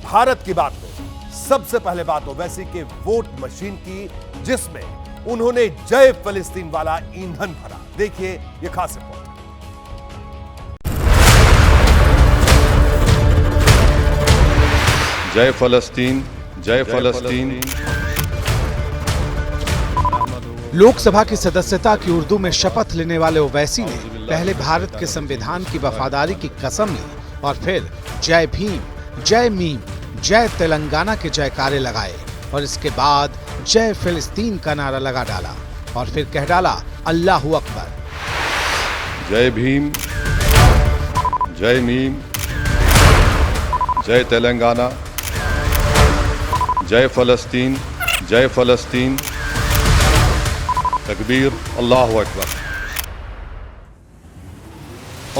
भारत की बात हो, सबसे पहले बात ओवैसी के वोट मशीन की, जिसमें उन्होंने जय फिलिस्तीन वाला ईंधन भरा। देखिए ये खास रिपोर्ट। जय फलस्तीन, जय फलस्तीन। लोकसभा की सदस्यता की उर्दू में शपथ लेने वाले ओवैसी ने पहले भारत के संविधान की वफादारी की कसम ली और फिर जय भीम, जय मीम, जय तेलंगाना के जयकारे लगाए और इसके बाद जय फिलिस्तीन का नारा लगा डाला और फिर कह डाला अल्लाहू अकबर। जय भीम, जय मीम, जय तेलंगाना, जय फलस्तीन, जय फलस्तीन, तकबीर, अल्लाहू अकबर।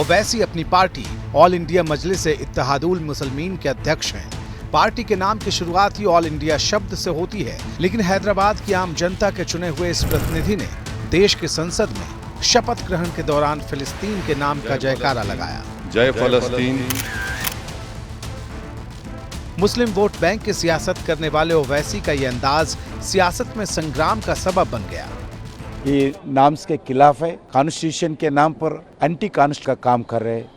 ओवैसी अपनी पार्टी ऑल इंडिया मजलिस इत्तेहादुल मुसलमीन के अध्यक्ष हैं। पार्टी के नाम की शुरुआत ही ऑल इंडिया शब्द से होती है, लेकिन हैदराबाद की आम जनता के चुने हुए इस प्रतिनिधि ने देश की संसद में शपथ ग्रहण के दौरान फिलिस्तीन के नाम का जयकारा लगाया। जय फलस्तीन। मुस्लिम वोट बैंक की सियासत करने वाले ओवैसी का ये अंदाज सियासत में संग्राम का सबब बन गया। ये नाम्स के खिलाफ है, कॉन्स्टिट्यूशन के नाम पर एंटी कॉन्स्ट का काम कर रहे हैं,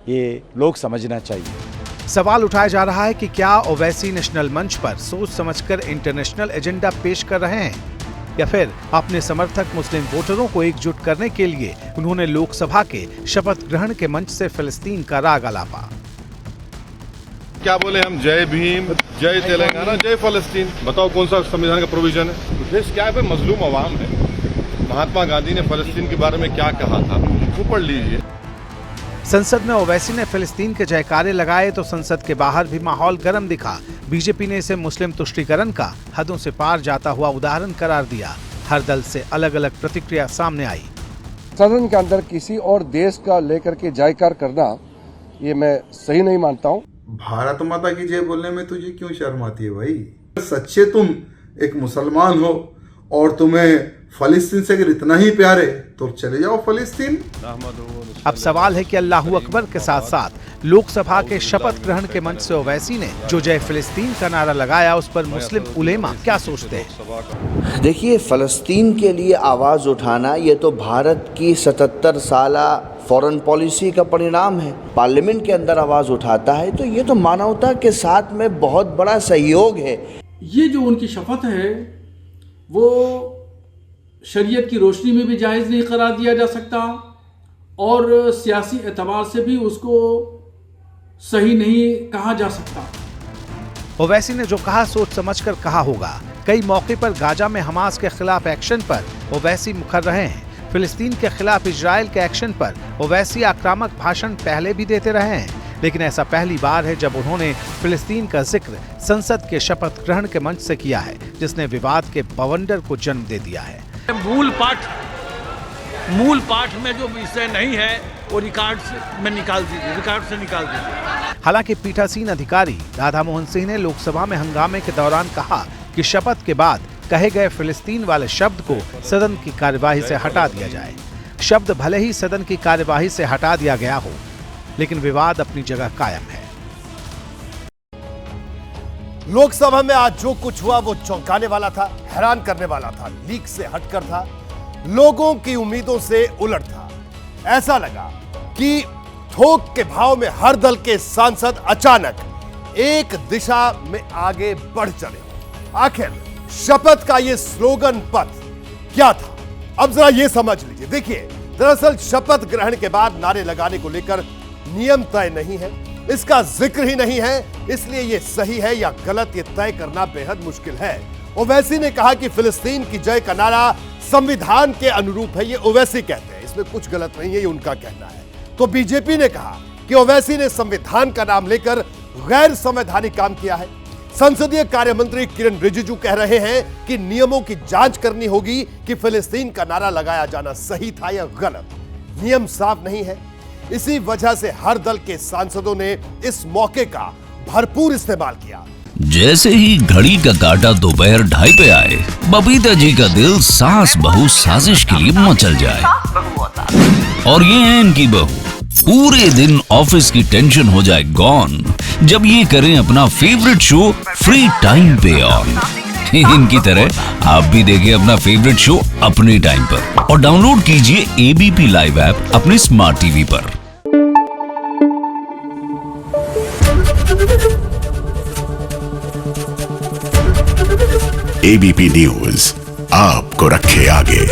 ये लोग समझना चाहिए। सवाल उठाया जा रहा है कि क्या ओवैसी नेशनल मंच पर सोच समझकर इंटरनेशनल एजेंडा पेश कर रहे हैं या फिर अपने समर्थक मुस्लिम वोटरों को एकजुट करने के लिए उन्होंने लोकसभा के शपथ ग्रहण के मंच से फिलिस्तीन का राग आलापा। क्या बोले हम? जय भीम, जय तेलंगाना, जय फलस्तीन। बताओ कौन सा संविधान का प्रोविजन है? देश क्या है? मजलूम अवाम है। महात्मा गांधी ने फलस्तीन के बारे में क्या कहा था, वो पढ़ लीजिए। संसद में ओवैसी ने फिलिस्तीन के जयकारे लगाए तो संसद के बाहर भी माहौल गर्म दिखा। बीजेपी ने इसे मुस्लिम तुष्टीकरण का हदों से पार जाता हुआ उदाहरण करार दिया। हर दल से अलग अलग प्रतिक्रिया सामने आई। सदन के अंदर किसी और देश का लेकर के जयकार करना ये मैं सही नहीं मानता हूँ। भारत माता की जय बोलने में तुझे क्यों शर्म आती है भाई? सच्चे तुम एक मुसलमान हो और तुम्हें फलस्तीन से अगर इतना ही प्यार है तो चले जाओ फलस्तीन। अब सवाल है कि अल्लाहू अकबर के साथ साथ लोकसभा के शपथ ग्रहण के मंच से ओवैसी ने जो जय फिलिस्तीन का नारा लगाया उस पर मुस्लिम उलेमा क्या सोचते हैं? देखिए, फलस्तीन के लिए आवाज उठाना ये तो भारत की 77 साला फॉरेन पॉलिसी का परिणाम है। पार्लियामेंट के अंदर आवाज उठाता है तो ये तो मानवता के साथ में बहुत बड़ा सहयोग है। ये जो उनकी शपथ है वो शरीयत की रोशनी में भी जायज़ नहीं करार दिया जा सकता और सियासी एतबार से भी उसको सही नहीं कहा जा सकता। ओवैसी ने जो कहा सोच समझकर कहा होगा। कई मौके पर गाजा में हमास के खिलाफ एक्शन पर ओवैसी मुखर रहे हैं। फिलिस्तीन के खिलाफ इजराइल के एक्शन पर ओवैसी आक्रामक भाषण पहले भी देते रहे हैं, लेकिन ऐसा पहली बार है जब उन्होंने फिलिस्तीन का जिक्र संसद के शपथ ग्रहण के मंच से किया है, जिसने विवाद के बवंडर को जन्म दे दिया है। मूल पाठ में जो विषय नहीं है वो रिकॉर्ड से निकाल दीजिए। हालांकि पीठासीन अधिकारी राधा मोहन सिंह ने लोकसभा में हंगामे के दौरान कहा कि शपथ के बाद कहे गए फिलिस्तीन वाले शब्द को सदन की कार्यवाही से हटा दिया जाए। शब्द भले ही सदन की कार्यवाही से हटा दिया गया हो, लेकिन विवाद अपनी जगह कायम है। लोकसभा में आज जो कुछ हुआ वो चौंकाने वाला था, हैरान करने वाला था, लीक से हटकर था, लोगों की उम्मीदों से उलट था। ऐसा लगा कि थोक के भाव में हर दल के सांसद अचानक एक दिशा में आगे बढ़ चले। आखिर शपथ का ये स्लोगन पथ क्या था? अब जरा ये समझ लीजिए। देखिए, दरअसल शपथ ग्रहण के बाद नारे लगाने को लेकर नियम तय नहीं है, इसका जिक्र ही नहीं है, इसलिए ये सही है या गलत ये तय करना बेहद मुश्किल है। ओवैसी ने कहा कि फिलिस्तीन की जय का नारा संविधान के अनुरूप है, ये ओवैसी कहते हैं, इसमें कुछ गलत नहीं है, ये उनका कहना है। तो बीजेपी ने कहा कि ओवैसी ने संविधान का नाम लेकर गैर संवैधानिक काम किया है। संसदीय कार्य मंत्री किरण रिजिजू कह रहे हैं कि नियमों की जांच करनी होगी कि फिलिस्तीन का नारा लगाया जाना सही था या गलत। नियम साफ नहीं है, इसी वजह से हर दल के सांसदों ने इस मौके का भरपूर इस्तेमाल किया। जैसे ही घड़ी का काटा दोपहर 2:30 पे आए, बबीता जी का दिल सास बहू साजिश के लिए मचल जाए। और ये है इनकी बहू पूरे दिन ऑफिस की टेंशन हो जाए गॉन जब ये करें अपना फेवरेट शो फ्री टाइम पे ऑन। इनकी तरह आप भी देखें अपना फेवरेट शो अपने टाइम पर और डाउनलोड कीजिए एबीपी लाइव ऐप अपने स्मार्ट टीवी पर। एबीपी न्यूज आपको रखे आगे।